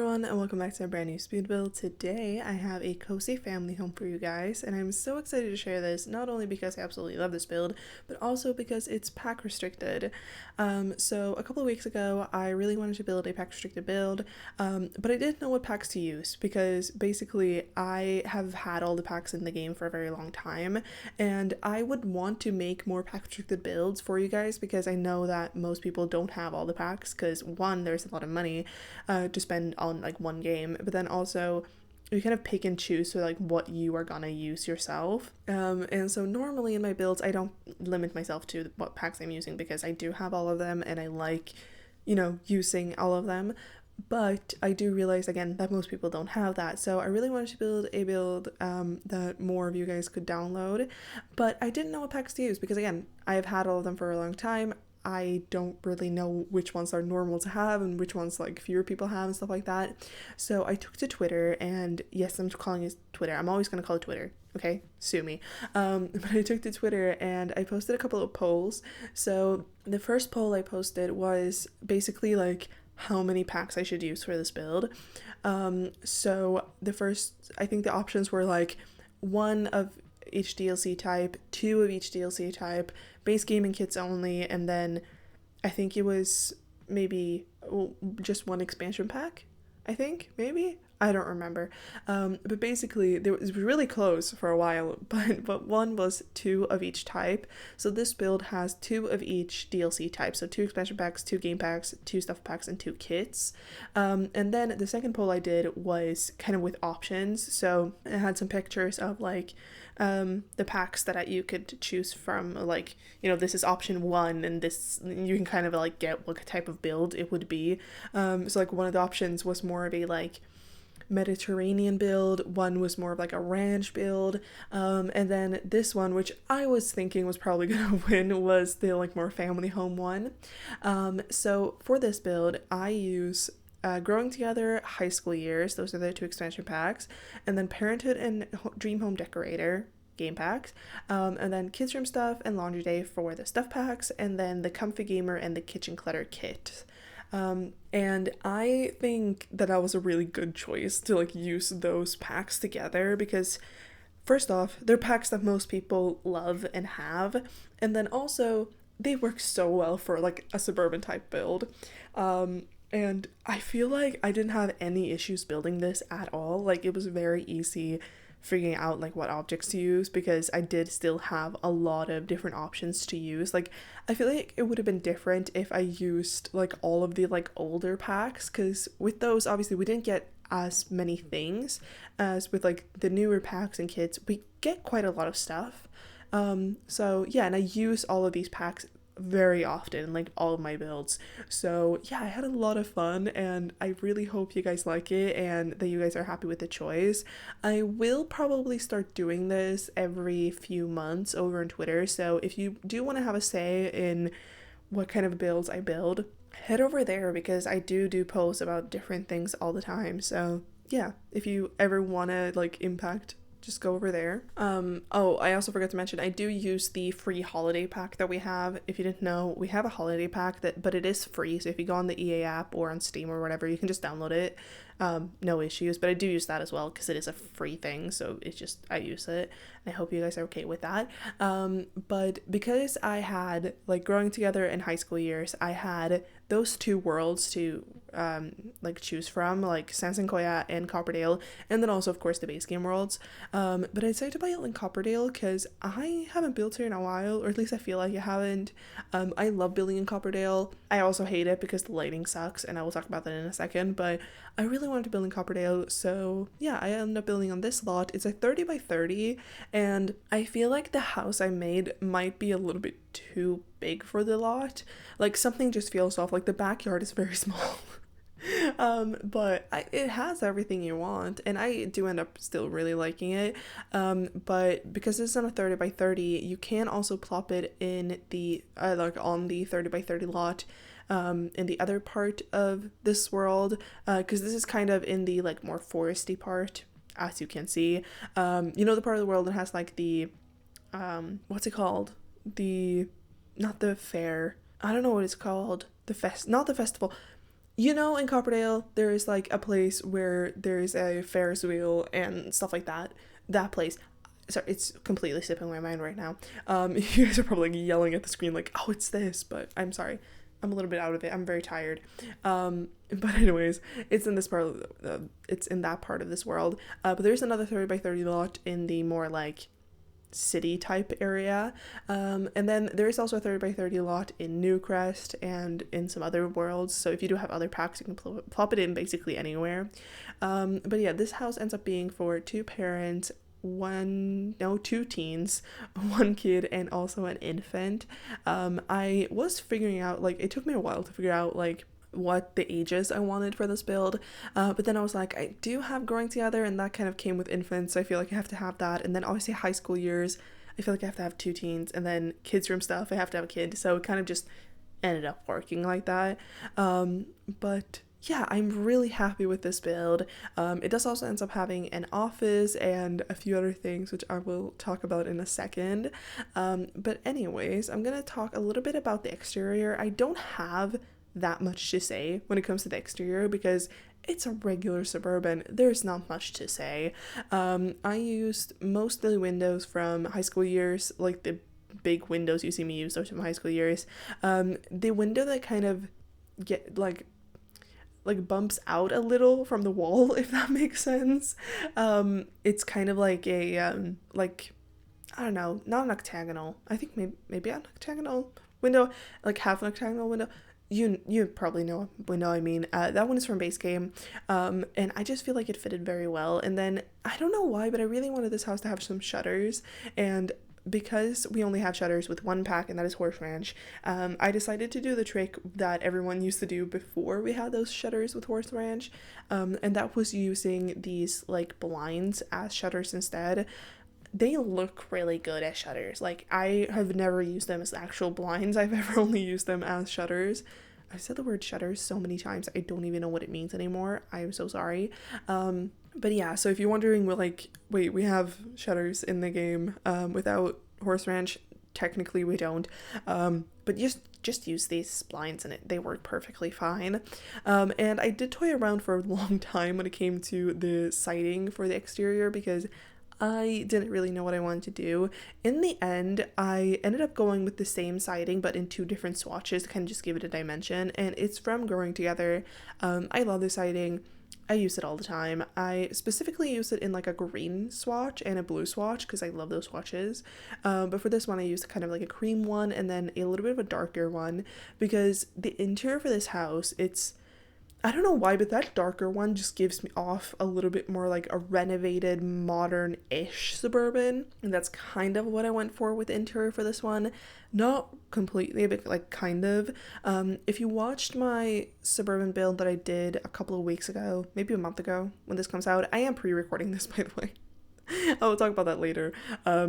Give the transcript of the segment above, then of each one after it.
everyone, and welcome back to a brand new speed build. Today I have a cozy family home for you guys, and I'm so excited to share this, not only because I absolutely love this build, but also because it's pack restricted. So a couple of weeks ago I really wanted to build a pack restricted build, but I didn't know what packs to use because basically I have had all the packs in the game for a very long time, and I would want to make more pack restricted builds for you guys because I know that most people don't have all the packs because one, there's a lot of money to spend on like one game, but then also you kind of pick and choose so like what you are gonna use yourself. And so normally in my builds I don't limit myself to what packs I'm using because I do have all of them and I like, using all of them. But I do realize again that most people don't have that, so I really wanted to build a build that more of you guys could download, but I didn't know what packs to use because again I have had all of them for a long time. I don't really know which ones are normal to have and which ones like fewer people have and stuff like that. So I took to Twitter, and yes, I'm calling it Twitter. I'm always going to call it Twitter. Okay, sue me. But I took to Twitter and I posted a couple of polls. So the first poll I posted was basically like how many packs I should use for this build. So the first, I think the options were like one of each DLC type, two of each DLC type, base gaming kits only, and then I think it was maybe just one expansion pack. I think maybe I don't remember. But basically it was really close for a while, but one was two of each type. So this build has two of each DLC type, so two expansion packs, two game packs, two stuff packs, and two kits. And then the second poll I did was kind of with options, so it had some pictures of like the packs that you could choose from, like, this is option one, and this you can kind of like get what type of build it would be. So like one of the options was more of a like Mediterranean build, one was more of like a ranch build, and then this one, which I was thinking was probably gonna win, was the like more family home one. So for this build I use Growing Together, High School Years, those are the two expansion packs, and then Parenthood and Dream Home Decorator game packs, and then Kids Room Stuff and Laundry Day for the stuff packs, and then the Comfy Gamer and the Kitchen Clutter kit. And I think that was a really good choice to like use those packs together because first off, they're packs that most people love and have, and then also they work so well for like a suburban type build. And I feel like I didn't have any issues building this at all. Like it was very easy figuring out like what objects to use because I did still have a lot of different options to use. Like I feel like it would have been different if I used like all of the like older packs, because with those obviously we didn't get as many things as with like the newer packs and kits. We get quite a lot of stuff. So yeah, and I use all of these packs very often in like all of my builds. So yeah, I had a lot of fun and I really hope you guys like it and that you guys are happy with the choice. I will probably start doing this every few months over on Twitter, so if you do want to have a say in what kind of builds I build, head over there because I do post about different things all the time. So yeah, if you ever want to like impact, just go over there. Oh, I also forgot to mention I do use the free holiday pack that we have. If you didn't know, we have a holiday pack but it is free, so if you go on the EA app or on Steam or whatever, you can just download it. No issues, but I do use that as well because it is a free thing, so it's just I use it, and I hope you guys are okay with that. But because I had like Growing Together and High School Years, I had those two worlds to like choose from, like San Koya and Copperdale, and then also of course the base game worlds. But I decided to buy it in Copperdale because I haven't built here in a while, or at least I feel like I haven't. I love building in Copperdale. I also hate it because the lighting sucks, and I will talk about that in a second, but I really wanted to build in Copperdale, so yeah, I ended up building on this lot. It's a 30 by 30, and I feel like the house I made might be a little bit too big for the lot. Like something just feels off, like the backyard is very small. But it has everything you want, and I do end up still really liking it. But because it's on a 30 by 30, you can also plop it in the like on the 30 by 30 lot in the other part of this world, because this is kind of in the like more foresty part, as you can see. The part of the world that has like the what's it called, the not the fair, I don't know what it's called, not the festival, You know, in Copperdale, there is like a place where there's a Ferris wheel and stuff like that. That place. Sorry, it's completely slipping my mind right now. You guys are probably like yelling at the screen like, "Oh, it's this," but I'm sorry. I'm a little bit out of it. I'm very tired. But anyways, it's in this part. It's in that part of this world. But there's another 30 by 30 lot in the more like city type area. And then there is also a 30 by 30 lot in Newcrest and in some other worlds. So if you do have other packs, you can plop it in basically anywhere. But yeah, this house ends up being for two parents, two teens, one kid, and also an infant. I was figuring out, like, it took me a while to figure out, like, what the ages I wanted for this build, but then I was like, I do have growing together, and that kind of came with infants, so I feel like I have to have that. And then obviously high school years, I feel like I have to have two teens, and then kids room stuff, I have to have a kid, so it kind of just ended up working like that. But yeah, I'm really happy with this build. It does also ends up having an office and a few other things, which I will talk about in a second. But anyways, I'm gonna talk a little bit about the exterior. I don't have that much to say when it comes to the exterior because it's a regular suburban. There's not much to say. I used most of the windows from high school years, like the big windows you see me use those from high school years. The window that kind of get like bumps out a little from the wall, if that makes sense. It's kind of like a like, I don't know, not an octagonal. I think maybe an octagonal window, like half an octagonal window. You probably know window I mean. That one is from base game, and I just feel like it fitted very well. And then I don't know why, but I really wanted this house to have some shutters, and because we only have shutters with one pack, and that is Horse Ranch, I decided to do the trick that everyone used to do before we had those shutters with Horse Ranch, and that was using these like blinds as shutters instead. They look really good as shutters. Like, I have never used them as actual blinds. I've ever only used them as shutters. I've said the word shutters so many times, I don't even know what it means anymore. I'm so sorry. But yeah, so if you're wondering, we're like, wait, we have shutters in the game without Horse Ranch. Technically, we don't. But just use these blinds and they work perfectly fine. And I did toy around for a long time when it came to the siding for the exterior because I didn't really know what I wanted to do. In the end, I ended up going with the same siding but in two different swatches to kind of just give it a dimension, and it's from Growing Together. I love this siding. I use it all the time. I specifically use it in like a green swatch and a blue swatch because I love those swatches. But for this one, I used kind of like a cream one and then a little bit of a darker one because the interior for this house, I don't know why, but that darker one just gives me off a little bit more like a renovated, modern-ish suburban. And that's kind of what I went for with the interior for this one. Not completely, but like kind of. If you watched my suburban build that I did a couple of weeks ago, maybe a month ago when this comes out, I am pre-recording this, by the way. I will talk about that later.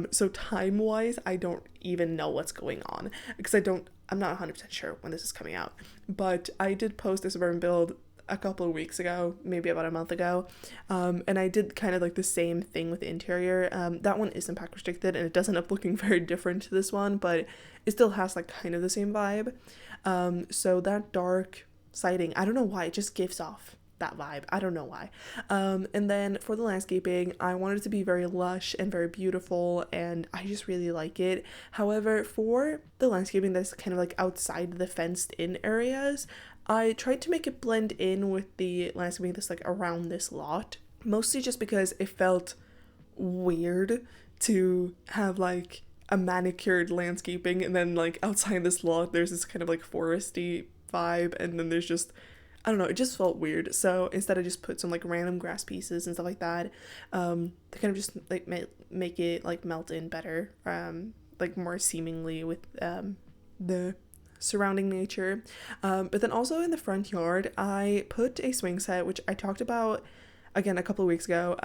So time-wise, I don't even know what's going on because I'm not 100% sure when this is coming out. But I did post a suburban build a couple of weeks ago, maybe about a month ago, and I did kind of like the same thing with the interior. That one isn't pack restricted, and it does end up looking very different to this one, but it still has like kind of the same vibe. So that dark siding, I don't know why, it just gives off that vibe. I don't know why. And then for the landscaping, I wanted it to be very lush and very beautiful, and I just really like it. However, for the landscaping that's kind of like outside the fenced in areas, I tried to make it blend in with the landscaping that's like around this lot, mostly just because it felt weird to have like a manicured landscaping and then like outside this lot there's this kind of like foresty vibe, and then there's just, I don't know, it just felt weird. So instead I just put some like random grass pieces and stuff like that, to kind of just like make it like melt in better, like more seemingly with the surrounding nature. But then also in the front yard, I put a swing set, which I talked about again a couple of weeks ago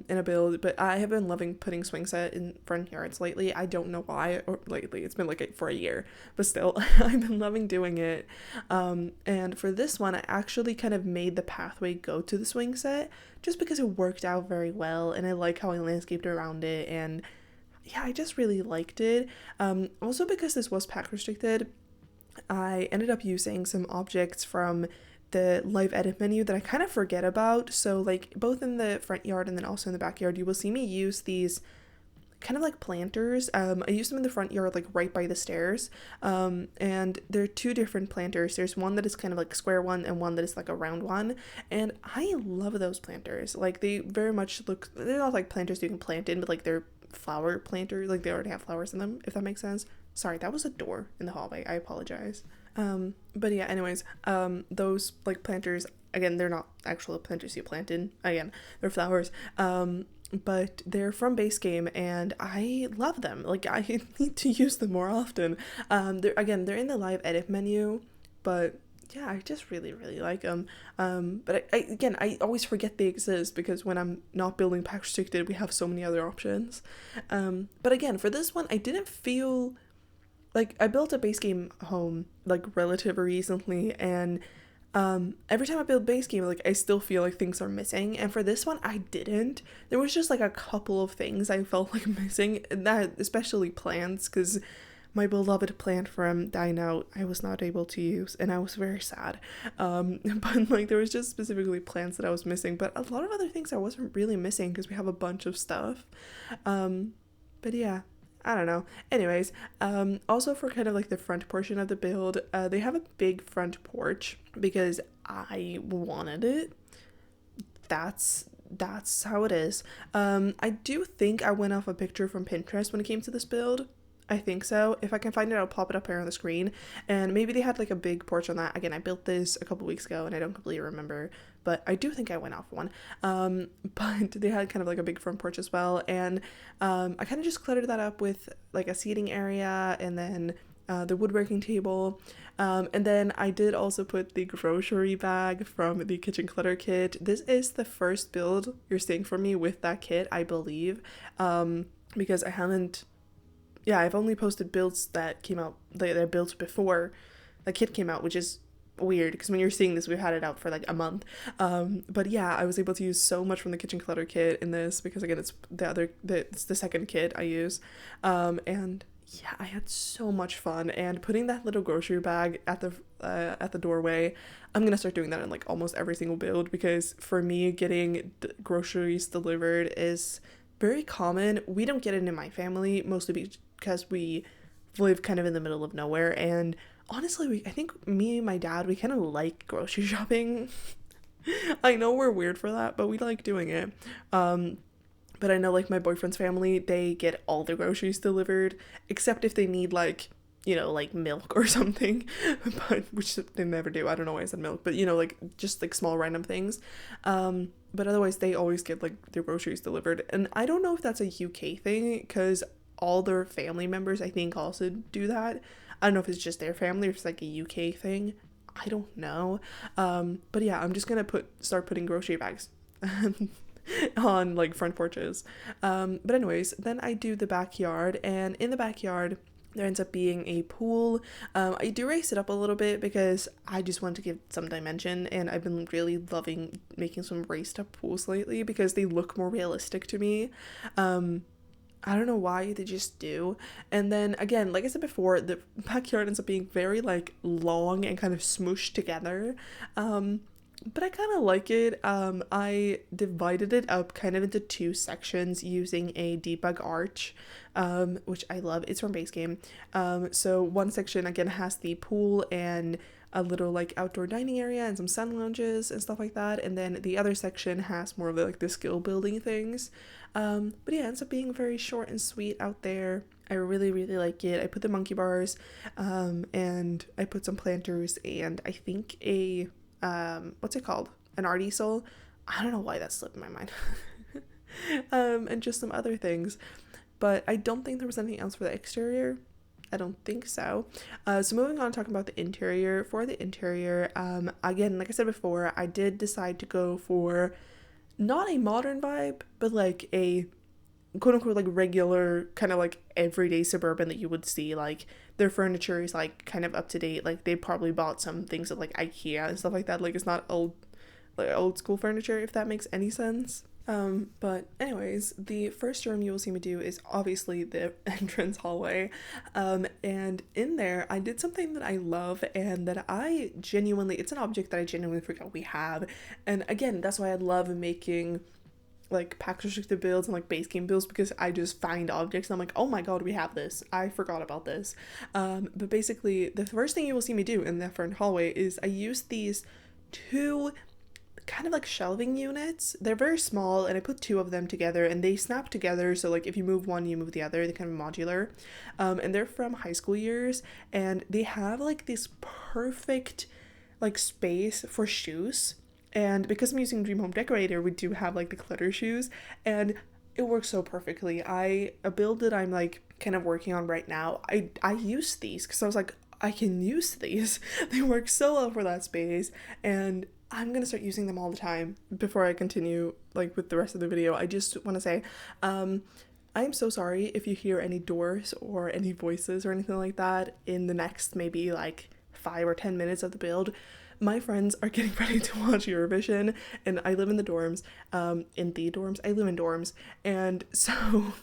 in a build, but I have been loving putting swing set in front yards lately. I don't know why, or lately, it's been like for a year, but still I've been loving doing it. And for this one, I actually kind of made the pathway go to the swing set just because it worked out very well, and I like how I landscaped around it, and yeah, I just really liked it. Also because this was pack restricted, I ended up using some objects from the live edit menu that I kind of forget about. So like both in the front yard and then also in the backyard, you will see me use these kind of like planters. I use them in the front yard, like right by the stairs. And there are two different planters. There's one that is kind of like square one and one that is like a round one. And I love those planters. Like they very much look, they're not like planters you can plant in, but like they're flower planters. Like they already have flowers in them, if that makes sense. Sorry, that was a door in the hallway. I apologize. But yeah, anyways, those like planters, again, they're not actual planters you plant in. Again, they're flowers. But they're from base game and I love them. Like I need to use them more often. They're in the live edit menu, but yeah, I just really like them. But I always forget they exist because when I'm not building pack restricted, we have so many other options. But again, for this one, I didn't feel like I built a base game home like relatively recently, and every time I build base game, like I still feel like things are missing. And for this one, I didn't. There was just like a couple of things I felt like missing, and that especially plants, because my beloved plant from Dine Out I was not able to use, and I was very sad. But like there was just specifically plants that I was missing, but a lot of other things I wasn't really missing because we have a bunch of stuff. But yeah, I don't know. Anyways, also for kind of like the front portion of the build, they have a big front porch because I wanted it. That's how it is. I do think I went off a picture from Pinterest when it came to this build. I think so. If I can find it, I'll pop it up here on the screen. And maybe they had like a big porch on that. Again, I built this a couple weeks ago and I don't completely remember, but I do think I went off one. But they had kind of like a big front porch as well. And I kind of just cluttered that up with like a seating area and then the woodworking table. And then I did also put the grocery bag from the kitchen clutter kit. This is the first build you're seeing from me with that kit, I believe. Because I've only posted builds that came out, they're built before the kit came out, which is weird because when you're seeing this, we've had it out for like a month. But yeah, I was able to use so much from the kitchen clutter kit in this because again, it's the second kit I use. And yeah, I had so much fun, and putting that little grocery bag at the doorway, I'm gonna start doing that in like almost every single build because for me, getting groceries delivered is very common. We don't get it in my family, mostly because we live kind of in the middle of nowhere, and honestly, I think me and my dad, we kind of like grocery shopping. I know we're weird for that, but we like doing it. But I know like my boyfriend's family, they get all their groceries delivered, except if they need like, like milk or something, but which they never do. I don't know why I said milk, but like just like small random things. But otherwise they always get like their groceries delivered. And I don't know if that's a UK thing because all their family members, I think, also do that. I don't know if it's just their family or if it's like a UK thing. I don't know. But yeah, I'm just gonna start putting grocery bags on like front porches. But anyways, then I do the backyard, and in the backyard there ends up being a pool. I do raise it up a little bit because I just want to give some dimension, and I've been really loving making some raised up pools lately because they look more realistic to me. I don't know why, they just do. And then again, like I said before, the backyard ends up being very like long and kind of smooshed together. But I kind of like it. I divided it up kind of into two sections using a debug arch, which I love. It's from base game. So one section again has the pool and a little like outdoor dining area and some sun lounges and stuff like that. And then the other section has more of like the skill building things. But yeah, it ends up being very short and sweet out there. I really like it. I put the monkey bars, and I put some planters and I think a what's it called? An art easel. I don't know why that slipped my mind. And just some other things. But I don't think there was anything else for the exterior. I don't think so. So moving on, talking about the interior. For the interior, again, like I said before, I did decide to go for not a modern vibe, but like a quote unquote like regular kind of like everyday suburban that you would see. Like their furniture is like kind of up to date. Like they probably bought some things at like IKEA and stuff like that. Like it's not old school furniture, if that makes any sense. But anyways, the first room you will see me do is obviously the entrance hallway. And in there, I did something that I love and that I genuinely, it's an object that I genuinely forgot we have. And again, that's why I love making like pack restricted builds and like base game builds, because I just find objects and I'm like, oh my god, we have this. I forgot about this. But basically, the first thing you will see me do in the front hallway is I use these two kind of like shelving units. They're very small and I put two of them together and they snap together, so like if you move one you move the other. They're kind of modular, and they're from high school years, and they have like this perfect like space for shoes. And because I'm using Dream Home Decorator, we do have like the Clutter shoes, and it works so perfectly. A build that I'm like kind of working on right now, I use these because I was like, I can use these. They work so well for that space, and I'm gonna start using them all the time. Before I continue like with the rest of the video, I just want to say, I'm so sorry if you hear any doors or any voices or anything like that in the next maybe like 5 or 10 minutes of the build. My friends are getting ready to watch Eurovision, and I live in the dorms. I live in dorms, and so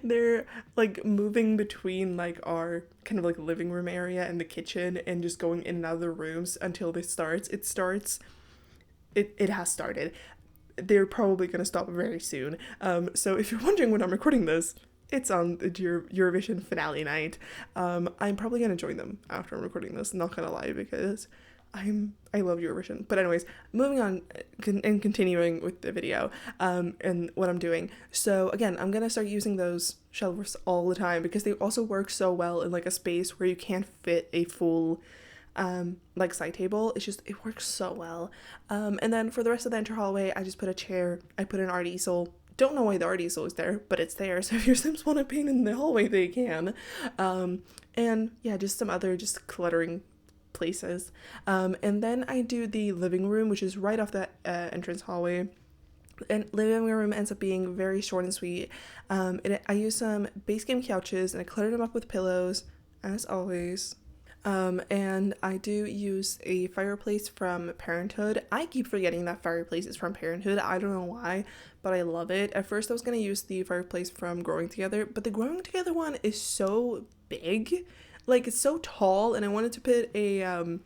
they're like moving between like our kind of like living room area and the kitchen and just going in and out of the rooms until this starts. It has started. They're probably going to stop very soon. So if you're wondering when I'm recording this, it's on the Eurovision finale night. I'm probably going to join them after I'm recording this, not going to lie, because I love Eurovision. But anyways, moving on and continuing with the video, and what I'm doing. So again, I'm gonna start using those shelves all the time because they also work so well in like a space where you can't fit a full like side table. It works so well. And then for the rest of the enter hallway, I just put a chair, I put an art easel. Don't know why the art easel is there, but it's there, so if your Sims want to paint in the hallway, they can. And yeah, just some other just cluttering places. And then I do the living room, which is right off the entrance hallway. And living room ends up being very short and sweet. I use some base game couches and I clutter them up with pillows, as always. And I do use a fireplace from Parenthood. I keep forgetting that fireplace is from Parenthood. I don't know why, but I love it. At first I was going to use the fireplace from Growing Together, but the Growing Together one is so big. Like, it's so tall, and I wanted to put a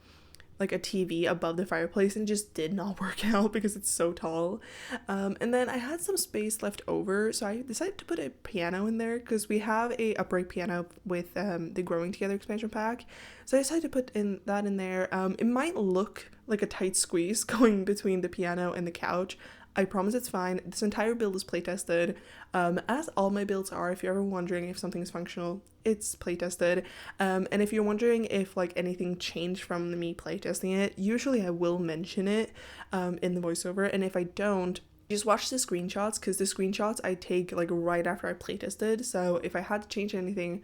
like a TV above the fireplace, and it just did not work out because it's so tall. And then I had some space left over, so I decided to put a piano in there because we have a upright piano with the Growing Together expansion pack. So I decided to put that in there. It might look like a tight squeeze going between the piano and the couch. I promise it's fine. This entire build is playtested, as all my builds are. If you're ever wondering if something is functional, it's playtested. And if you're wondering if like anything changed from me playtesting it, usually I will mention it in the voiceover. And if I don't, just watch the screenshots, because the screenshots I take like right after I playtested. So if I had to change anything,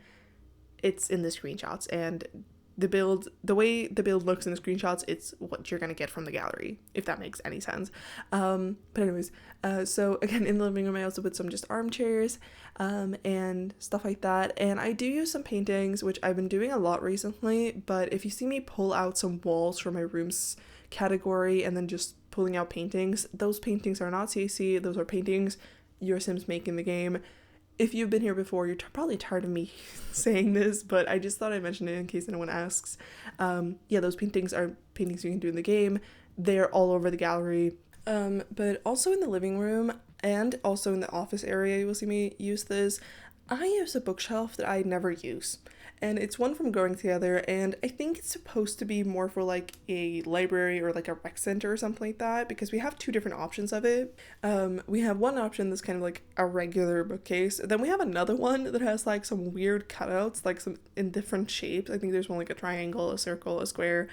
it's in the screenshots, and the way the build looks in the screenshots, it's what you're gonna get from the gallery, if that makes any sense. But anyways, so again, in the living room I also put some just armchairs and stuff like that, and I do use some paintings, which I've been doing a lot recently. But if you see me pull out some walls from my rooms category and then just pulling out paintings, those paintings are not CC. Those are paintings your Sims make in the game. If you've been here before, you're probably tired of me saying this, but I just thought I'd mention it in case anyone asks. Yeah, those paintings are paintings you can do in the game. They're all over the gallery. But also in the living room and also in the office area, you will see me use this. I use a bookshelf that I never use. And it's one from Growing Together, and I think it's supposed to be more for like a library or like a rec center or something like that, because we have two different options of it. We have one option that's kind of like a regular bookcase, and then we have another one that has like some weird cutouts, like some in different shapes. I think there's one like a triangle, a circle, a square.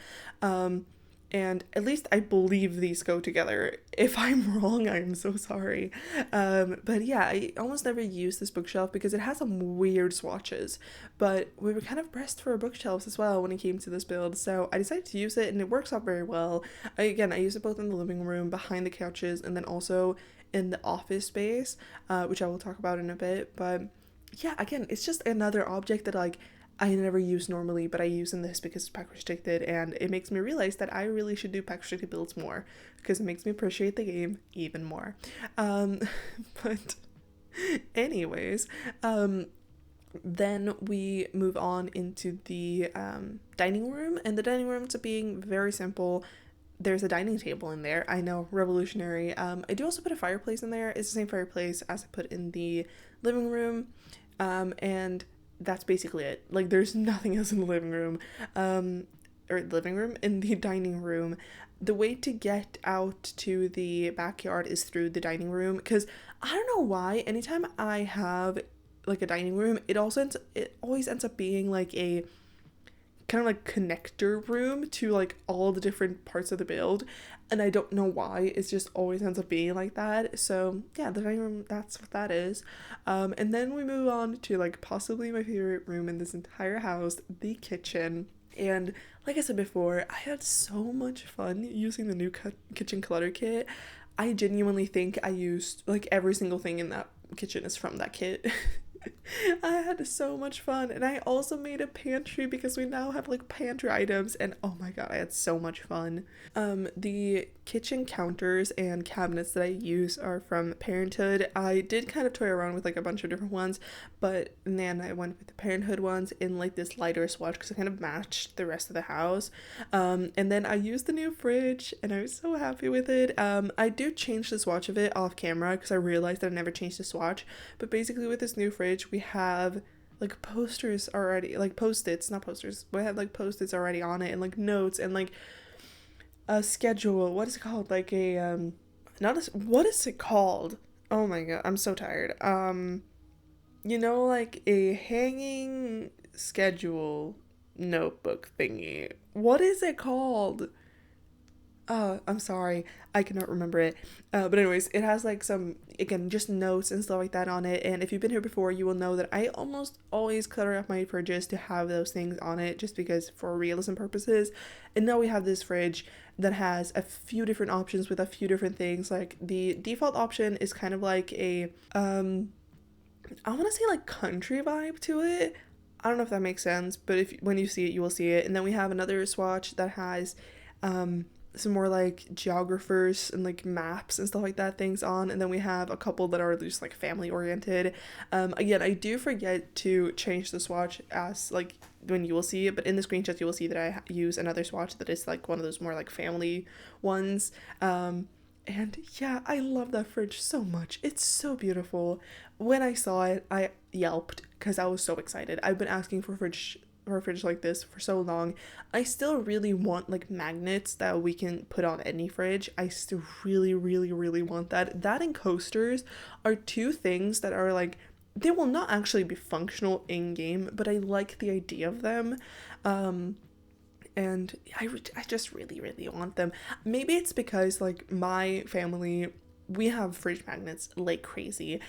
And at least I believe these go together. If I'm wrong, I'm so sorry. But yeah, I almost never use this bookshelf because it has some weird swatches. But we were kind of pressed for bookshelves as well when it came to this build, so I decided to use it, and it works out very well. I use it both in the living room, behind the couches, and then also in the office space, which I will talk about in a bit. But yeah, again, it's just another object that like I never use normally, but I use in this because it's pack restricted, and it makes me realize that I really should do pack restricted builds more because it makes me appreciate the game even more. Um, but anyways, then we move on into the dining room, and the dining room to being very simple. There's a dining table in there. I know, revolutionary. I do also put a fireplace in there. It's the same fireplace as I put in the living room, and that's basically it. Like, there's nothing else in the living room, or living room, in the dining room. The way to get out to the backyard is through the dining room, because I don't know why, anytime I have like a dining room, it always ends up being like a kind of like connector room to like all the different parts of the build, and I don't know why, it just always ends up being like that. So yeah, the dining room, that's what that is. And then we move on to like possibly my favorite room in this entire house, the kitchen. And like I said before, I had so much fun using the new kitchen clutter kit. I genuinely think I used like every single thing in that kitchen is from that kit. I had so much fun, and I also made a pantry because we now have like pantry items, and oh my god, I had so much fun. The kitchen counters and cabinets that I use are from Parenthood. I did kind of toy around with like a bunch of different ones, but then I went with the Parenthood ones in like this lighter swatch because it kind of matched the rest of the house. And then I used the new fridge, and I was so happy with it. I do change the swatch of it off camera because I realized that I never changed the swatch, but basically with this new fridge we have like posters already, like post-its, not posters, we have like post-its already on it, and like notes, and like a schedule, what is it called, like a not a, what is it called, oh my god, I'm so tired, you know, like a hanging schedule notebook thingy, what is it called? I'm sorry, I cannot remember it. But anyways, it has like some, again, just notes and stuff like that on it. And if you've been here before, you will know that I almost always clutter up my fridges to have those things on it, just because for realism purposes. And now we have this fridge that has a few different options with a few different things. Like the default option is kind of like a, I want to say like country vibe to it. I don't know if that makes sense, but if when you see it, you will see it. And then we have another swatch that has, some more like geographers and like maps and stuff like that things on, and then we have a couple that are just like family oriented. Again, I do forget to change the swatch as like when you will see it, but in the screenshots you will see that I use another swatch that is like one of those more like family ones. And yeah, I love that fridge so much. It's so beautiful. When I saw it, I yelped because I was so excited. I've been asking for a fridge like this for so long. I still really want like magnets that we can put on any fridge. I still really, really, really want that. That and coasters are two things that are like, they will not actually be functional in game, but I like the idea of them. And I just really, really want them. Maybe it's because like my family, we have fridge magnets like crazy.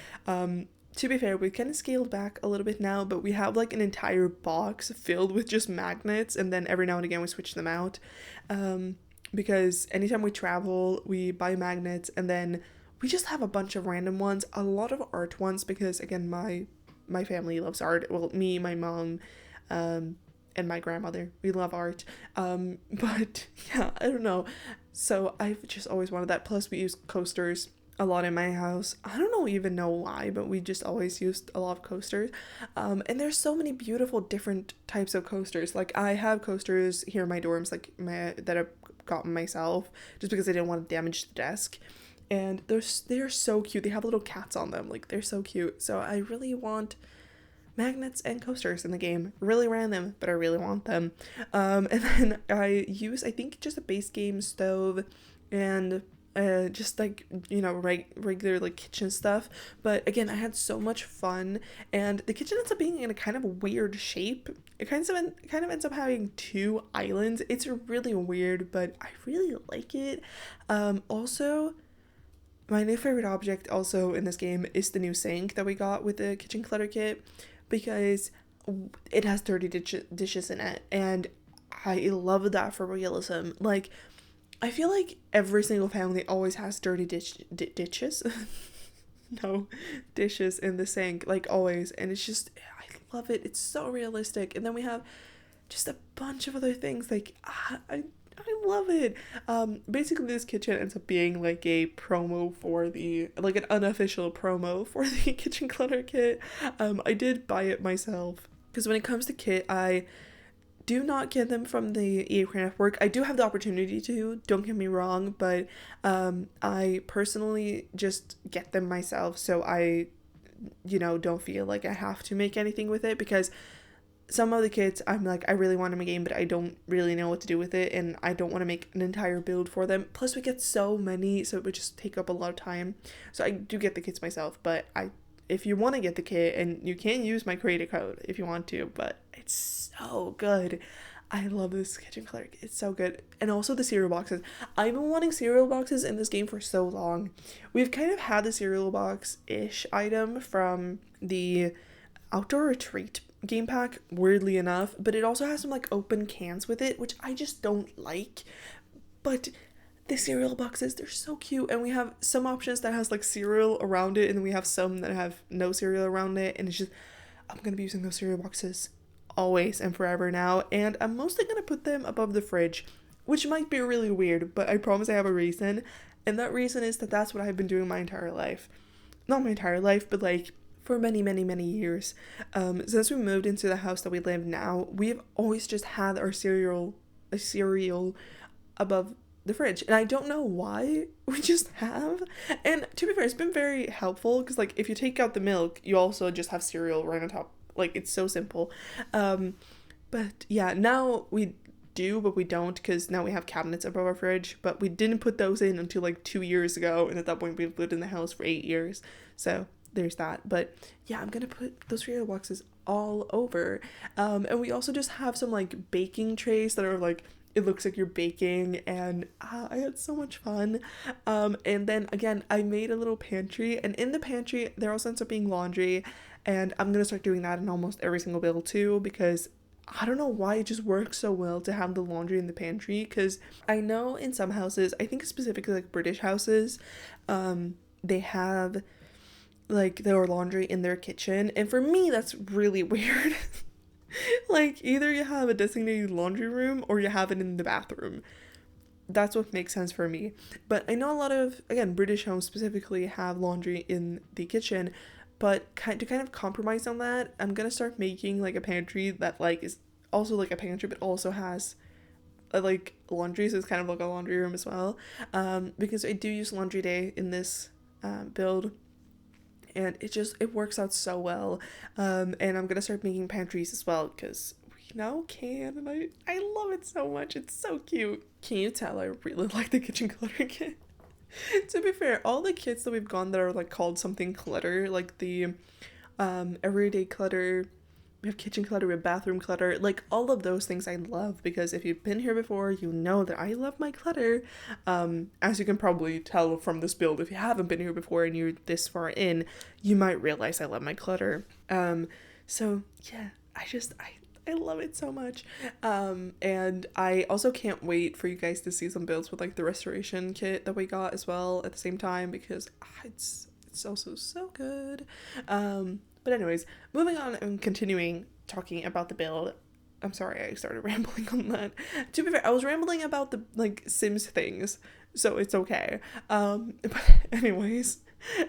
To be fair, we kind of scaled back a little bit now, but we have like an entire box filled with just magnets, and then every now and again we switch them out. Because anytime we travel, we buy magnets, and then we just have a bunch of random ones, a lot of art ones, because again, my family loves art. Well, me, my mom, and my grandmother, we love art. But yeah, I don't know. So I've just always wanted that. Plus, we use coasters a lot in my house. I don't even know why, but we just always used a lot of coasters. And there's so many beautiful different types of coasters. Like I have coasters here in my dorms, like that I've gotten myself just because I didn't want to damage the desk. And they're so cute. They have little cats on them. Like they're so cute. So I really want magnets and coasters in the game. Really random, but I really want them. And then I think just a base game stove and just like, you know, regular like kitchen stuff. But again, I had so much fun, and the kitchen ends up being in a kind of weird shape. It kind of ends up having two islands. It's really weird, but I really like it. Also, my new favorite object also in this game is the new sink that we got with the kitchen clutter kit, because it has dirty dishes in it, and I love that for realism. Like, I feel like every single family always has dirty dishes. No, dishes in the sink, like always. And it's just, love it. It's so realistic. And then we have just a bunch of other things. Like, I love it. Basically this kitchen ends up being like a promo for the, like an unofficial promo for the kitchen clutter kit. I did buy it myself because when it comes to kit, I do not get them from the EA Creator Network. I do have the opportunity to, don't get me wrong, but I personally just get them myself, so I, don't feel like I have to make anything with it, because some of the kits I'm like, I really want to make a game, but I don't really know what to do with it, and I don't want to make an entire build for them. Plus we get so many, so it would just take up a lot of time. So I do get the kits myself, but if you want to get the kit, and you can use my creator code if you want to, but it's so good. I love this kitchen clutter. It's so good. And also the cereal boxes. I've been wanting cereal boxes in this game for so long. We've kind of had the cereal box-ish item from the Outdoor Retreat game pack, weirdly enough, but it also has some like open cans with it, which I just don't like. But the cereal boxes, they're so cute, and we have some options that has like cereal around it, and then we have some that have no cereal around it, and it's just, I'm gonna be using those cereal boxes always and forever now, and I'm mostly gonna put them above the fridge, which might be really weird, but I promise I have a reason, and that reason is that that's what I've been doing my entire life. Not my entire life, but like for many, many, many years. Since we moved into the house that we live now, we've always just had our cereal above the fridge, and I don't know why, we just have. And to be fair, it's been very helpful, because like if you take out the milk, you also just have cereal right on top. Like, it's so simple. But yeah, now we do, but we don't, because now we have cabinets above our fridge, but we didn't put those in until like 2 years ago, and at that point we've lived in the house for 8 years, so there's that. But yeah, I'm gonna put those cereal boxes all over. And we also just have some like baking trays that are like, it looks like you're baking, and I had so much fun. And then again, I made a little pantry, and in the pantry there also ends up being laundry, and I'm gonna start doing that in almost every single build too, because I don't know why it just works so well to have the laundry in the pantry, because I know in some houses, I think specifically like British houses, they have like their laundry in their kitchen, and for me that's really weird. Like, either you have a designated laundry room or you have it in the bathroom. That's what makes sense for me. But I know a lot of, again, British homes specifically have laundry in the kitchen, but to kind of compromise on that, I'm gonna start making like a pantry that like is also like a pantry but also has like laundry, so it's kind of like a laundry room as well, because I do use laundry day in this build, and it works out so well. And I'm gonna start making pantries as well, because we now can, and I love it so much. It's so cute. Can you tell I really like the kitchen clutter kit? To be fair, all the kits that we've gone that are like called something clutter, like the everyday clutter, we have kitchen clutter, we have bathroom clutter, like all of those things I love, because if you've been here before, you know that I love my clutter. As you can probably tell from this build, if you haven't been here before and you're this far in, you might realize I love my clutter. So yeah, I love it so much. And I also can't wait for you guys to see some builds with like the restoration kit that we got as well at the same time, because it's also so good. But anyways, moving on and continuing talking about the build. I'm sorry I started rambling on that. To be fair, I was rambling about the like Sims things, so it's okay. But anyways,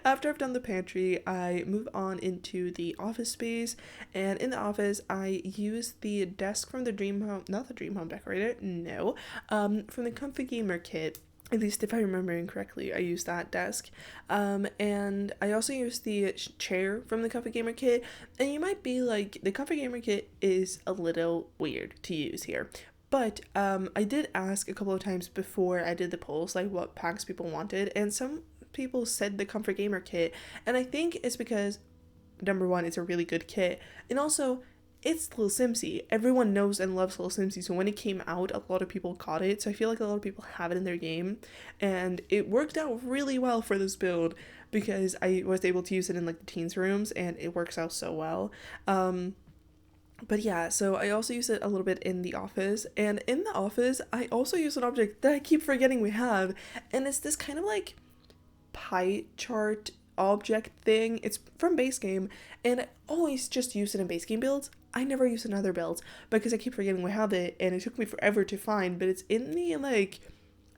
after I've done the pantry, I move on into the office space, and in the office I use the desk from the Dream Home, not the Dream Home Decorator, no, from the Comfy Gamer kit. At least if I remember incorrectly, I used that desk. And I also used the chair from the Comfy Gamer kit. And you might be like, the Comfy Gamer kit is a little weird to use here. But I did ask a couple of times before I did the polls, like what packs people wanted. And some people said the Comfort Gamer kit. And I think it's because, number one, it's a really good kit. And also, it's Little Simsy. Everyone knows and loves Little Simsy, so when it came out, a lot of people caught it, so I feel like a lot of people have it in their game, and it worked out really well for this build, because I was able to use it in like the teens rooms, and it works out so well. But yeah, so I also use it a little bit in the office, and in the office, I also use an object that I keep forgetting we have, and it's this kind of like pie chart object thing. It's from base game, and I always just use it in base game builds. I never use it in other builds because I keep forgetting we have it, and it took me forever to find, but it's in the like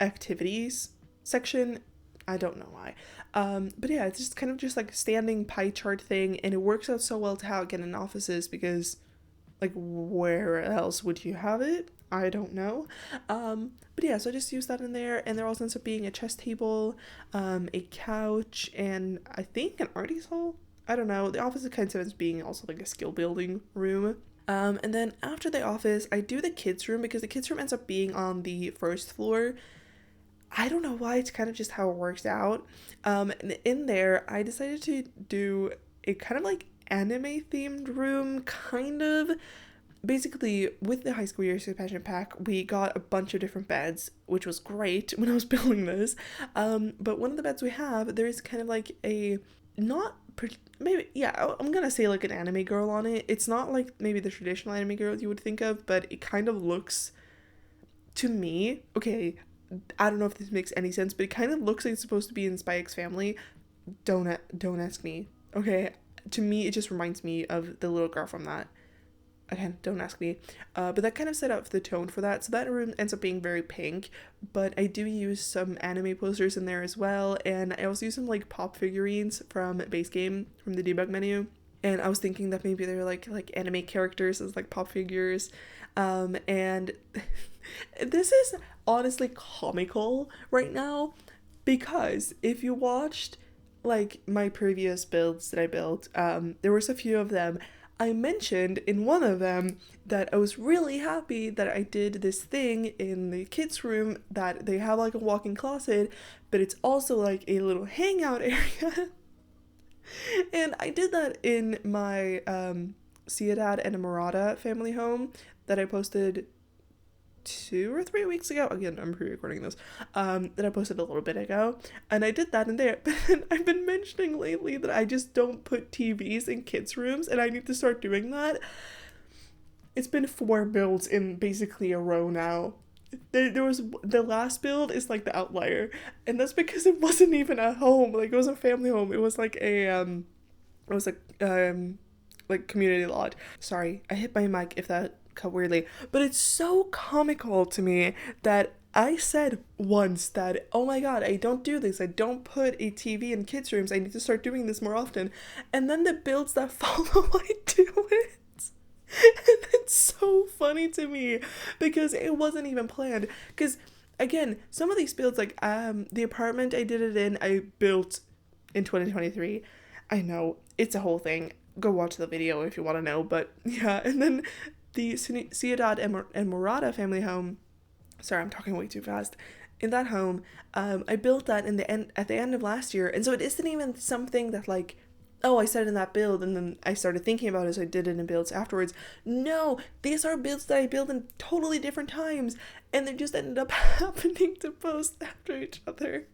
activities section. I don't know why. But yeah, it's just kind of just like a standing pie chart thing, and it works out so well to have it in offices because like where else would you have it? I don't know. But yeah, so I just use that in there, and there also ends up being a chess table, a couch, and I think an artist hall. I don't know. The office kind of ends up being also like a skill building room. And then after the office, I do the kids' room because the kids' room ends up being on the first floor. I don't know why, it's kind of just how it works out. And in there, I decided to do a kind of like anime themed room, kind of. Basically, with the high school years expansion pack, we got a bunch of different beds, which was great when I was building this. But one of the beds we have, there's kind of like a not maybe, yeah, I'm gonna say like an anime girl on it. It's not like maybe the traditional anime girl you would think of, but it kind of looks to me, okay, I don't know if this makes any sense, but it kind of looks like it's supposed to be in Spy X Family. Don't ask me. Okay, to me it just reminds me of the little girl from that. Again, don't ask me. But that kind of set up the tone for that. So that room ends up being very pink, but I do use some anime posters in there as well, and I also use some like pop figurines from base game from the debug menu. And I was thinking that maybe they're like anime characters as like pop figures. And this is honestly comical right now because if you watched like my previous builds that I built, there was a few of them. I mentioned in one of them that I was really happy that I did this thing in the kids' room that they have like a walk-in closet, but it's also like a little hangout area. And I did that in my Ciudad Enamorada family home that I posted 2 or 3 weeks ago. Again, I'm pre-recording this. That I posted a little bit ago, and I did that in there. But then I've been mentioning lately that I just don't put TVs in kids' rooms, and I need to start doing that. It's been 4 builds in basically a row now. There was the last build is like the outlier, and that's because it wasn't even a home. Like it was a family home. It was like like community lodge. Sorry, I hit my mic if that cut weirdly, but it's so comical to me that I said once that, oh my god, I don't do this. I don't put a TV in kids' rooms. I need to start doing this more often. And then the builds that follow, I do it. And it's so funny to me because it wasn't even planned. Because again, some of these builds, like the apartment I did it in, I built in 2023. I know it's a whole thing. Go watch the video if you want to know. But yeah, and then the Ciudad Enamorada family home. Sorry, I'm talking way too fast. In that home, I built that at the end of last year, and so it isn't even something that like, oh, I said in that build, and then I started thinking about it, so I did it in builds afterwards. No, these are builds that I built in totally different times, and they just ended up happening to post after each other.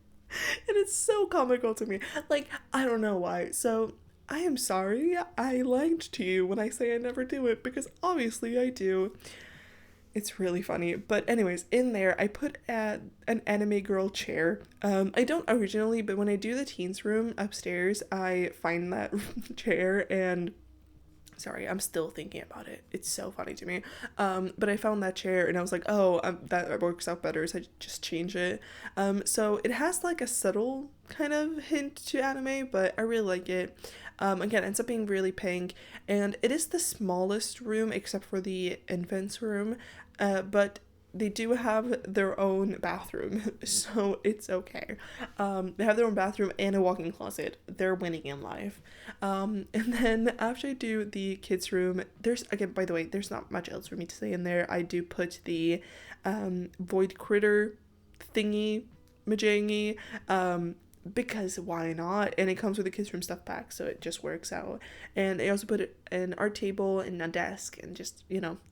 And it's so comical to me. Like, I don't know why. So, I am sorry. I lied to you when I say I never do it, because obviously I do. It's really funny. But anyways, in there, I put an anime girl chair. I don't originally, but when I do the teens room upstairs, I find that chair and... Sorry, I'm still thinking about it. It's so funny to me. But I found that chair and I was like, oh, that works out better, so I just change it. So it has like a subtle kind of hint to anime, but I really like it. Again, it ends up being really pink, and it is the smallest room except for the infant's room, but they do have their own bathroom, so it's okay. They have their own bathroom and a walk-in closet. They're winning in life. And then after I do the kids' room, again, by the way, there's not much else for me to say in there. I do put the void critter thingy majangy, because why not? And it comes with a kids' room stuff pack, so it just works out. And I also put an art table and a desk and just,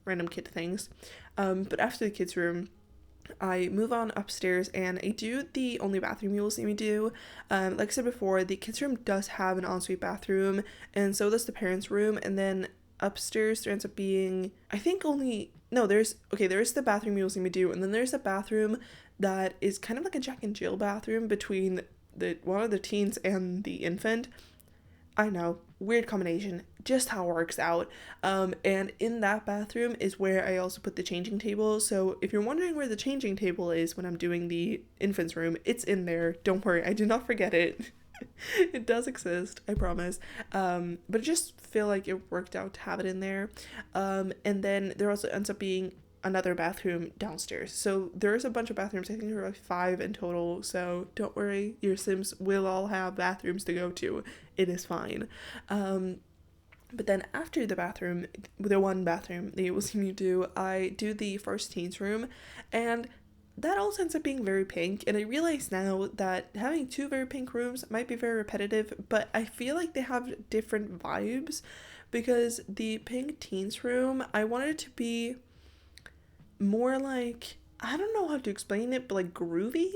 random kid things. But after the kids' room, I move on upstairs and I do the only bathroom you will see me do. Like I said before, the kids' room does have an ensuite bathroom, and so does the parents' room. And then upstairs there ends up being, I think there is the bathroom you will see me do, and then there's a bathroom that is kind of like a Jack and Jill bathroom between one of the teens and the infant. I know, weird combination, just how it works out. And in that bathroom is where I also put the changing table. So if you're wondering where the changing table is when I'm doing the infant's room, it's in there. Don't worry, I did not forget it. It does exist, I promise. But I just feel like it worked out to have it in there. And then there also ends up being another bathroom downstairs. So there's a bunch of bathrooms. I think there are like 5 in total. So don't worry, your Sims will all have bathrooms to go to. It is fine. But then after the one bathroom that you will see me do, I do the first teens room, and that also ends up being very pink. And I realize now that having 2 very pink rooms might be very repetitive, but I feel like they have different vibes, because the pink teens room, I wanted it to be more like, I don't know how to explain it, but like groovy.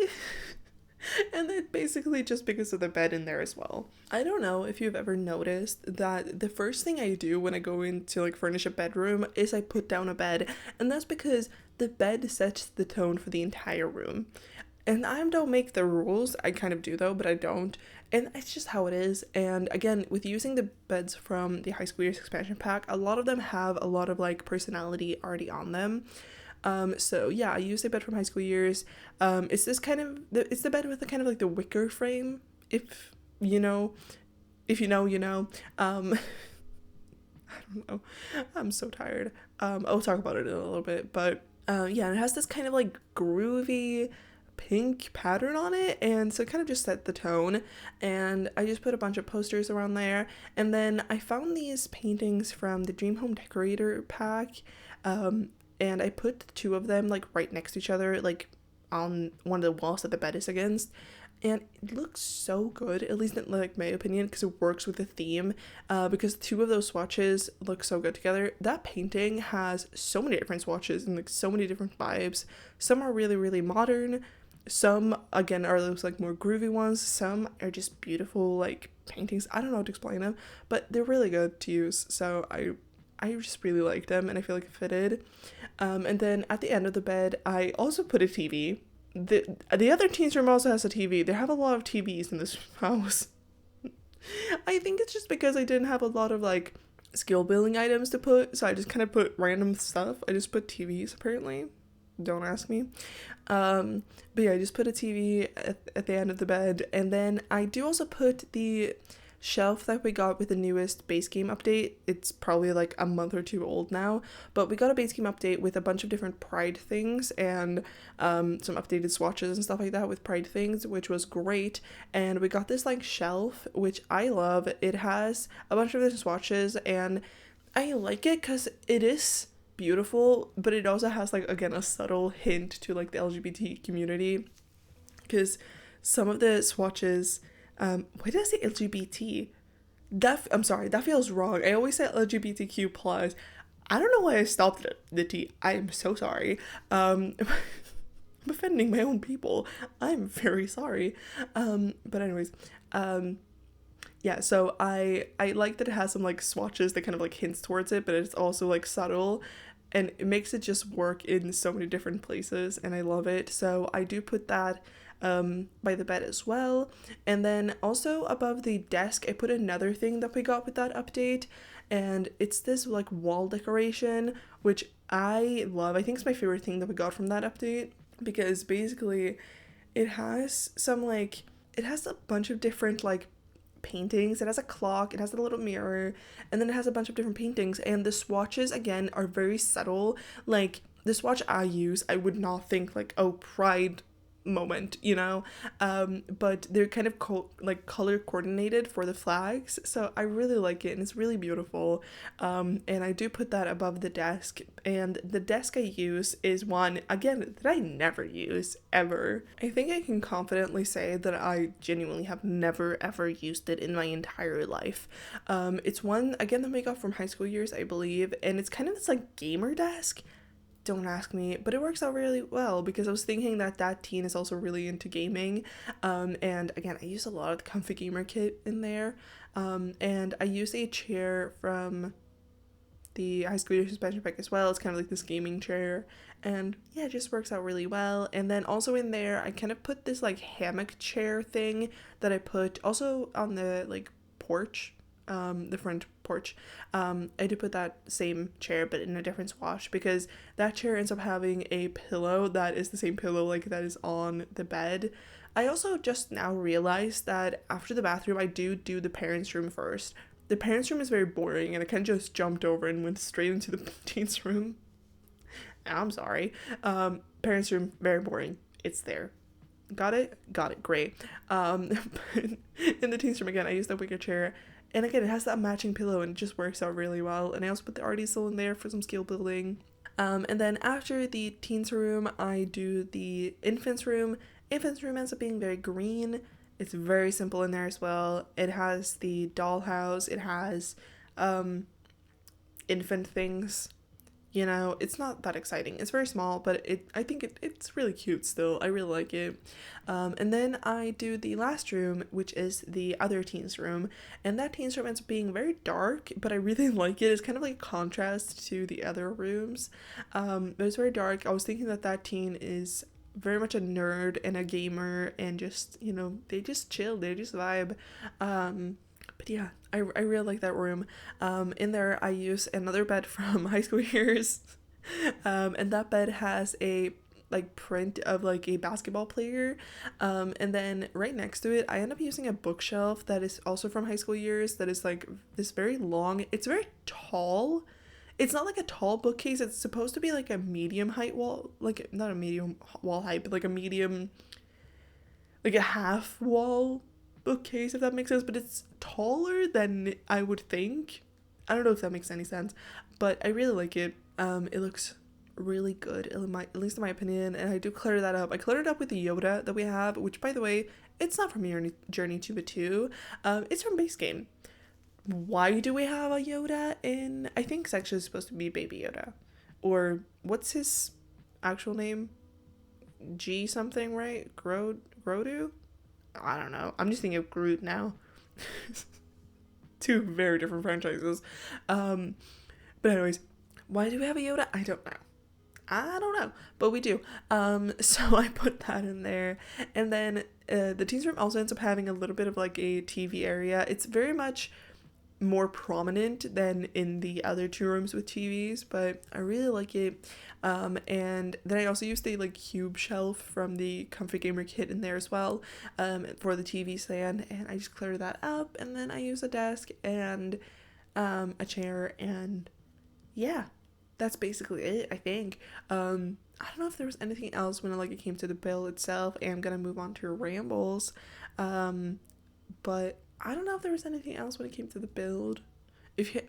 And then basically just because of the bed in there as well. I don't know if you've ever noticed that the first thing I do when I go in to like furnish a bedroom is I put down a bed, and that's because the bed sets the tone for the entire room. And I don't make the rules. I kind of do though, but I don't. And it's just how it is. And again, with using the beds from the High School Years expansion pack, a lot of them have a lot of like personality already on them. So yeah, I used a bed from High School Years. It's this kind of, it's the bed with the kind of like the wicker frame, if you know, you know. I don't know, I'm so tired. I'll talk about it in a little bit, but yeah, it has this kind of like groovy pink pattern on it, and so it kind of just set the tone. And I just put a bunch of posters around there, and then I found these paintings from the Dream Home Decorator pack, and I put 2 of them like right next to each other, like on one of the walls that the bed is against, and it looks so good, at least in like my opinion, because it works with the theme, because 2 of those swatches look so good together. That painting has so many different swatches and like so many different vibes. Some are really, really modern, some again are those like more groovy ones, some are just beautiful like paintings. I don't know how to explain them, but they're really good to use, so I just really liked them, and I feel like it fitted. And then at the end of the bed, I also put a TV. The other teens room also has a TV. They have a lot of TVs in this house. I think it's just because I didn't have a lot of like skill building items to put, so I just kind of put random stuff. I just put TVs apparently. Don't ask me. But yeah, I just put a TV at the end of the bed, and then I do also put the shelf that we got with the newest base game update. It's probably like a month or 2 old now, but we got a base game update with a bunch of different Pride things, and some updated swatches and stuff like that with Pride things, which was great. And we got this like shelf, which I love. It has a bunch of different swatches, and I like it because it is beautiful, but it also has like, again, a subtle hint to like the LGBT community, because some of the swatches, why did I say LGBT? I'm sorry, that feels wrong. I always say LGBTQ plus. I don't know why I stopped at the T. I am so sorry. I'm offending my own people. I'm very sorry. But anyways, yeah, so I like that it has some like swatches that kind of like hints towards it, but it's also like subtle, and it makes it just work in so many different places, and I love it. So I do put that by the bed as well. And then also above the desk, I put another thing that we got with that update, and it's this like wall decoration, which I love. I think it's my favorite thing that we got from that update, because basically it has a bunch of different like paintings. It has a clock, it has a little mirror, and then it has a bunch of different paintings, and the swatches again are very subtle. Like the swatch I use, I would not think like, oh, Pride moment, you know, but they're kind of like color coordinated for the flags, so I really like it, and it's really beautiful. And I do put that above the desk, and the desk I use is one, again, that I never use ever. I think I can confidently say that I genuinely have never ever used it in my entire life. It's one, again, that we got from High School Years, I believe, and it's kind of this like gamer desk. Don't ask me, but it works out really well, because I was thinking that teen is also really into gaming, and again, I use a lot of the Comfy Gamer kit in there, and I use a chair from the High School Year suspension pack as well. It's kind of like this gaming chair, and yeah, it just works out really well. And then also in there, I kind of put this like hammock chair thing that I put also on the like porch, the front porch. I did put that same chair but in a different swash, because that chair ends up having a pillow that is the same pillow like that is on the bed. I also just now realized that after the bathroom, I do the parents' room first. The parents' room is very boring, and I kind of just jumped over and went straight into the teens' room. I'm sorry. Parents' room, very boring. It's there. Got it? Got it. Great. In the teens' room, again, I used that wicker chair. And again, it has that matching pillow, and it just works out really well. And I also put the art easel in there for some skill building. And then after the teens' room, I do the infants' room. Infants' room ends up being very green. It's very simple in there as well. It has the dollhouse. It has infant things. You know, it's not that exciting. It's very small, but I think it's really cute still. I really like it. And then I do the last room, which is the other teens room. And that teens room ends up being very dark, but I really like it. It's kind of like a contrast to the other rooms. But it's very dark. I was thinking that teen is very much a nerd and a gamer, and just, you know, they just chill. They just vibe. But yeah, I really like that room. In there, I use another bed from high school years. And that bed has a like print of like a basketball player. And then right next to it, I end up using a bookshelf that is also from high school years, that is like this very long, it's very tall. It's not like a tall bookcase. It's supposed to be like a medium height wall, like not a medium wall height, but like a medium, like a half wall bookcase, if that makes sense. But it's taller than I would think. I don't know if that makes any sense, but I really like it. It looks really good, at least in my opinion, and I do clutter that up. I cluttered up with the Yoda that we have, which, by the way, it's not from Journey to the 2. It's from base game. Why do we have a Yoda in, I think it's actually supposed to be Baby Yoda, or what's his actual name? G something, right? Grodu? I don't know. I'm just thinking of Groot now. Two very different franchises. But anyways, why do we have a Yoda? I don't know, but we do. So I put that in there, and then the teens room also ends up having a little bit of like a TV area. It's very much more prominent than in the other 2 rooms with TVs, but I really like it. And then I also used the like cube shelf from the Comfy Gamer kit in there as well, for the TV stand, and I just clear that up, and then I use a desk and a chair, and yeah, that's basically it, I think. I don't know if there was anything else when it came to the build itself, and I'm gonna move on to rambles, but I don't know if there was anything else when it came to the build.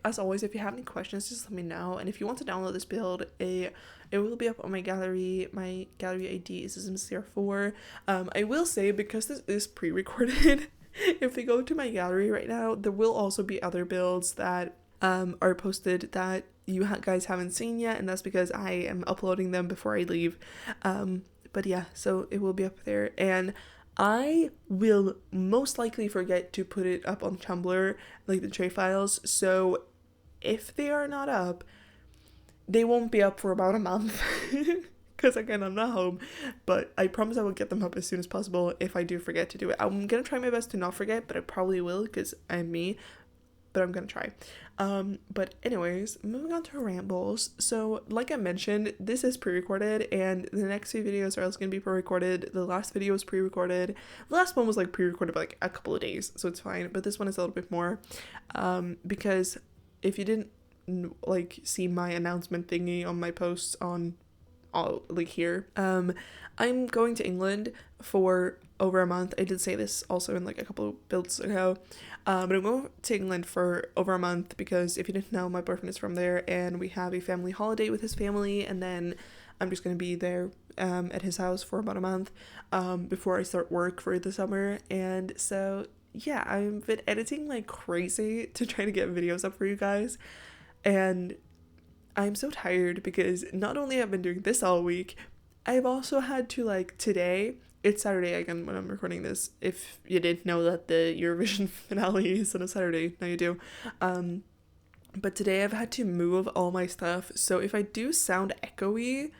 As always, if you have any questions, just let me know. And if you want to download this build, it will be up on my gallery. My gallery ID is SimCR4. I will say, because this is pre-recorded, if they go to my gallery right now, there will also be other builds that are posted that you guys haven't seen yet, and that's because I am uploading them before I leave. But yeah, so it will be up there, and I will most likely forget to put it up on Tumblr, like the tray files, so if they are not up, they won't be up for about a month, because again, I'm not home, but I promise I will get them up as soon as possible if I do forget to do it. I'm gonna try my best to not forget, but I probably will, because I'm me, but I'm gonna try. But anyways, moving on to rambles. So like I mentioned, this is pre-recorded, and the next few videos are also gonna be pre-recorded. The last video was pre-recorded. The last one was like pre-recorded by like a couple of days, so it's fine, but this one is a little bit more, because if you didn't like see my announcement thingy on my posts on all like here, I'm going to England for over a month. I did say this also in like a couple of builds ago, but I'm going to England for over a month because, if you didn't know, my boyfriend is from there, and we have a family holiday with his family, and then I'm just going to be there at his house for about a month before I start work for the summer. And so yeah, I've been editing like crazy to try to get videos up for you guys, and I'm so tired because not only have I been doing this all week, I've also had to, like, today, it's Saturday again when I'm recording this, if you didn't know that the Eurovision finale is on a Saturday, now you do. But today I've had to move all my stuff, so if I do sound echoey,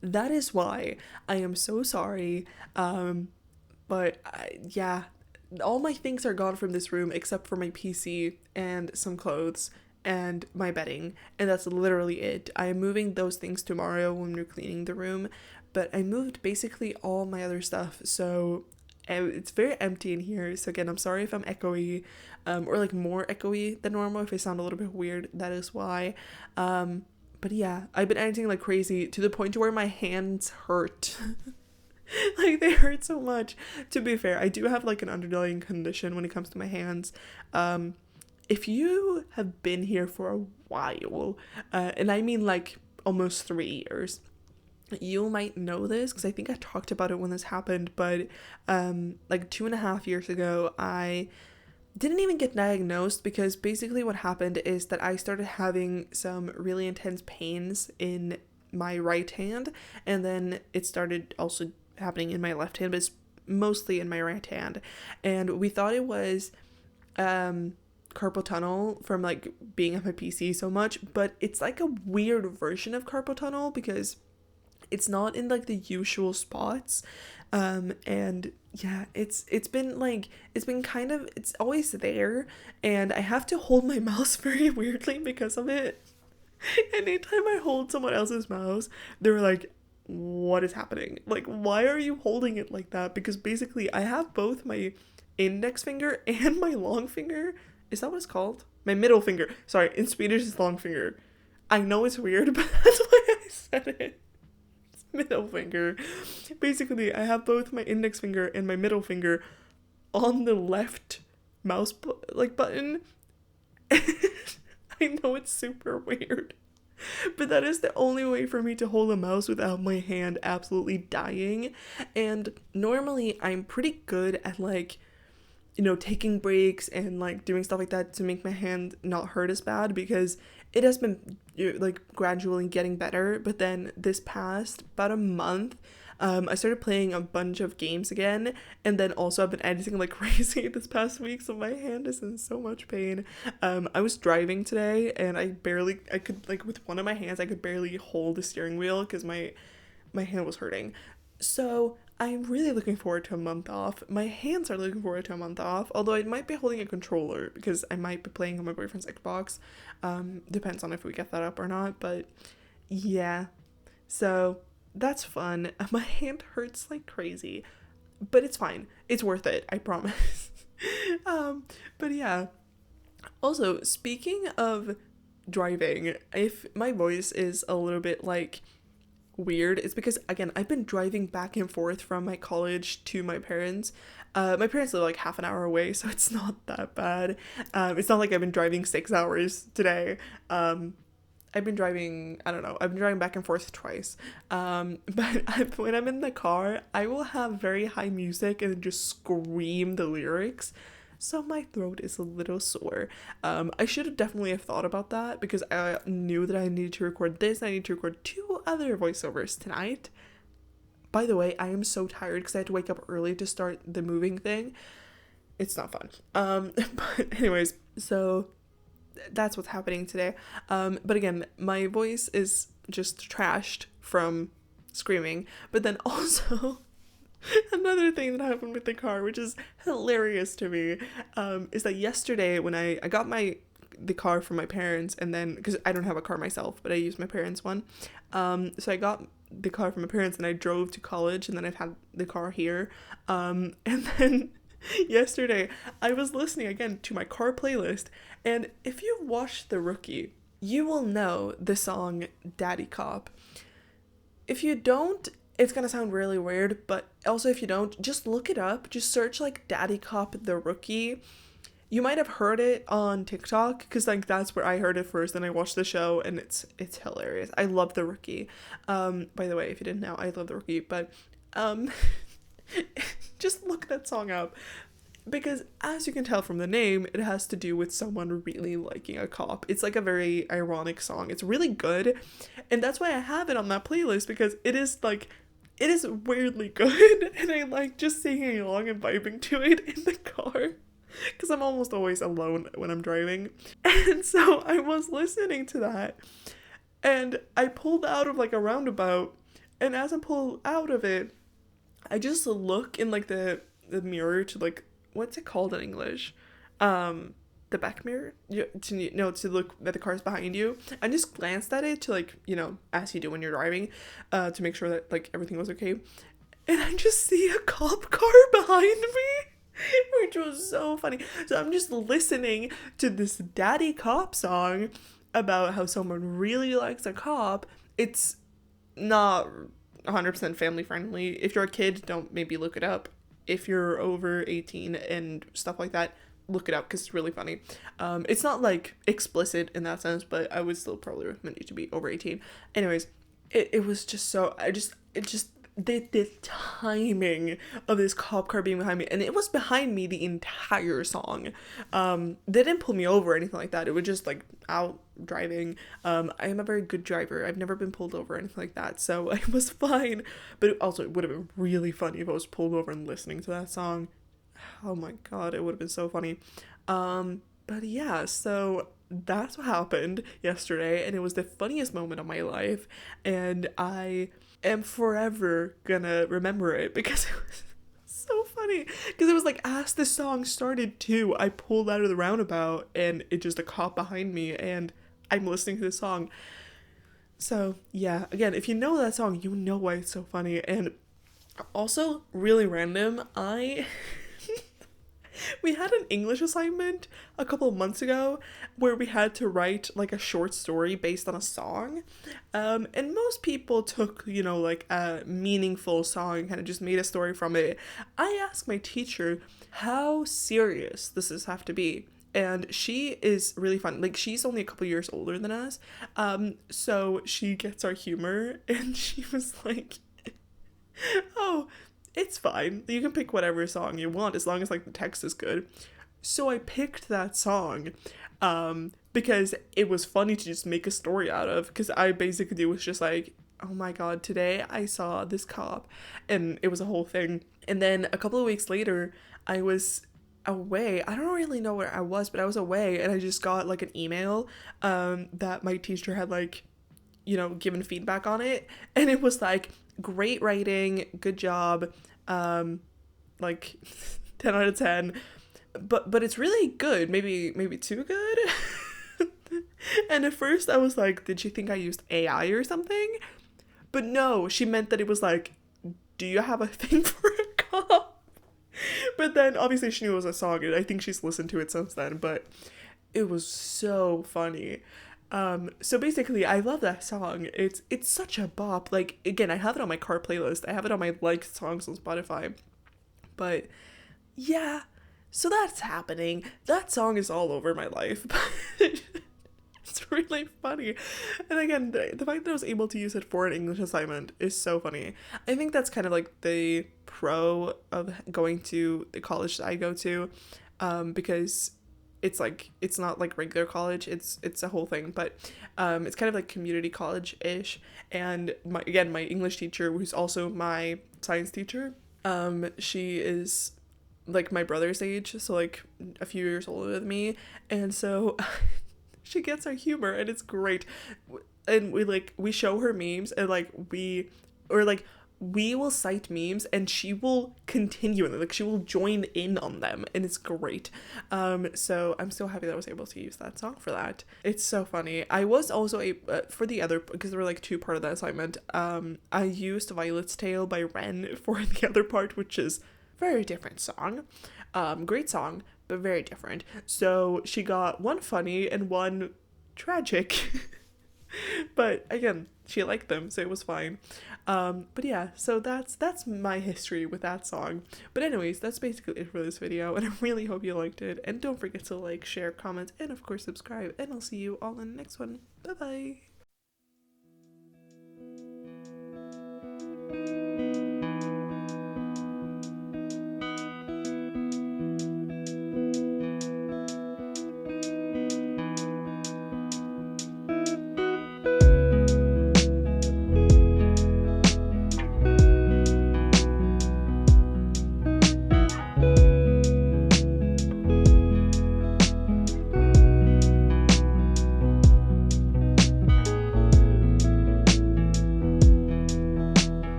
that is why. I am so sorry. Yeah, all my things are gone from this room except for my PC and some clothes and my bedding, and that's literally it. I am moving those things tomorrow when we're cleaning the room, but I moved basically all my other stuff, so it's very empty in here. So again, I'm sorry if I'm echoey, or like more echoey than normal. If I sound a little bit weird, that is why. But yeah, I've been editing like crazy to the point where my hands hurt. Like they hurt so much. To be fair, I do have like an underlying condition when it comes to my hands. If you have been here for a while, and I mean like almost 3 years, you might know this because I think I talked about it when this happened, but like 2.5 years ago, I didn't even get diagnosed because basically what happened is that I started having some really intense pains in my right hand, and then it started also happening in my left hand, but it's mostly in my right hand. And we thought it was carpal tunnel from like being at my PC so much, but it's like a weird version of carpal tunnel because it's not in like the usual spots. And yeah, it's been kind of, it's always there, and I have to hold my mouse very weirdly because of it. Anytime I hold someone else's mouse, they're like, what is happening? Like, why are you holding it like that? Because basically I have both my index finger and my long finger. Is that what it's called? My middle finger. Sorry, in Swedish it's long finger. I know it's weird, but that's why I said it. It's middle finger. Basically, I have both my index finger and my middle finger on the left mouse button. I know it's super weird, but that is the only way for me to hold a mouse without my hand absolutely dying. And normally I'm pretty good at like, taking breaks and like doing stuff like that to make my hand not hurt as bad, because it has been like gradually getting better. But then this past about a month, I started playing a bunch of games again, and then also I've been editing like crazy this past week, so my hand is in so much pain. I was driving today, and I could, like, with one of my hands, I could barely hold the steering wheel because my hand was hurting. So I'm really looking forward to a month off. My hands are looking forward to a month off, although I might be holding a controller because I might be playing on my boyfriend's Xbox. Depends on if we get that up or not, but yeah. So that's fun. My hand hurts like crazy, but it's fine. It's worth it, I promise. But yeah. Also, speaking of driving, if my voice is a little bit like weird, it's because again I've been driving back and forth from my college to my parents. My parents live like half an hour away, so it's not that bad. It's not like I've been driving 6 hours today. I've been driving, I don't know, I've been driving back and forth twice. When I'm in the car, I will have very high music and just scream the lyrics. So my throat is a little sore. I should have definitely have thought about that because I knew that I needed to record this. I need to record 2 other voiceovers tonight. By the way, I am so tired because I had to wake up early to start the moving thing. It's not fun. But anyways, so that's what's happening today. But again, my voice is just trashed from screaming. But then also another thing that happened with the car, which is hilarious to me, is that yesterday when I got the car from my parents, and then because I don't have a car myself, but I use my parents' one. So I got the car from my parents and I drove to college, and then I've had the car here. And then yesterday I was listening again to my car playlist, and if you've watched The Rookie, you will know the song Daddy Cop. If you don't, it's gonna sound really weird, but also if you don't, just look it up. Just search like Daddy Cop The Rookie. You might have heard it on TikTok because like that's where I heard it first, and I watched the show, and it's hilarious. I love The Rookie. By the way, if you didn't know, I love The Rookie, but just look that song up, because as you can tell from the name, it has to do with someone really liking a cop. It's like a very ironic song. It's really good, and that's why I have it on that playlist, because it is weirdly good, and I like just singing along and vibing to it in the car. because I'm almost always alone when I'm driving. And so I was listening to that, and I pulled out of like a roundabout, and as I pull out of it, I just look in like the mirror to like, what's it called in English? The back mirror? To look at the cars behind you. I just glanced at it to like, as you do when you're driving, to make sure that like everything was okay. And I just see a cop car behind me, which was so funny. So I'm just listening to this daddy cop song about how someone really likes a cop. It's not 100% family friendly. If you're a kid, don't maybe look it up. If you're over 18 and stuff like that, look it up because it's really funny. It's not like explicit in that sense, but I would still probably recommend you to be over 18. Anyways, it was just so, the timing of this cop car being behind me, and it was behind me the entire song. They didn't pull me over or anything like that. It was just like out driving. I am a very good driver. I've never been pulled over or anything like that, so it was fine. But it would have been really funny if I was pulled over and listening to that song. Oh my god, it would have been so funny. But yeah, so that's what happened yesterday, and it was the funniest moment of my life, and I am forever gonna remember it because it was so funny. Because it was like, as the song started too, I pulled out of the roundabout and it just a cop behind me, and I'm listening to the song. So yeah, again, if you know that song, you know why it's so funny. And also, really random, we had an English assignment a couple of months ago where we had to write like a short story based on a song. And most people took, like a meaningful song and kind of just made a story from it. I asked my teacher how serious does this have to be? And she is really fun. Like, she's only a couple years older than us. So she gets our humor, and she was like, oh, it's fine. You can pick whatever song you want as long as like the text is good. So I picked that song because it was funny to just make a story out of, because I basically was just like, oh my god, today I saw this cop, and it was a whole thing. And then a couple of weeks later, I was away. I don't really know where I was, but I was away, and I just got like an email that my teacher had like, given feedback on it, and it was like, great writing, good job, like 10 out of 10, but it's really good, maybe too good. And at first I was like, did she think I used AI or something? But no, she meant that it was like, do you have a thing for a cop? But then obviously she knew it was a song, and I think she's listened to it since then, but it was so funny. So basically, I love that song. It's such a bop. Like, again, I have it on my car playlist. I have it on my liked songs on Spotify. But yeah, so that's happening. That song is all over my life. It's really funny. And again, the fact that I was able to use it for an English assignment is so funny. I think that's kind of like the pro of going to the college that I go to, because it's like, it's not like regular college, it's a whole thing, but it's kind of like community college-ish. And my English teacher, who's also my science teacher, she is like my brother's age, so like a few years older than me, and so she gets our humor, and it's great. And we show her memes, and we will cite memes, and she will continually, like, she will join in on them, and it's great. So I'm so happy that I was able to use that song for that. It's so funny. I was also for the other, because there were like two part of that assignment, I used Violet's Tale by Ren for the other part, which is very different song. Great song, but very different. So she got one funny and one tragic. But again, she liked them, so it was fine. But yeah, so that's my history with that song. But anyways, that's basically it for this video, and I really hope you liked it. And don't forget to like, share, comment, and of course subscribe, and I'll see you all in the next one. Bye bye.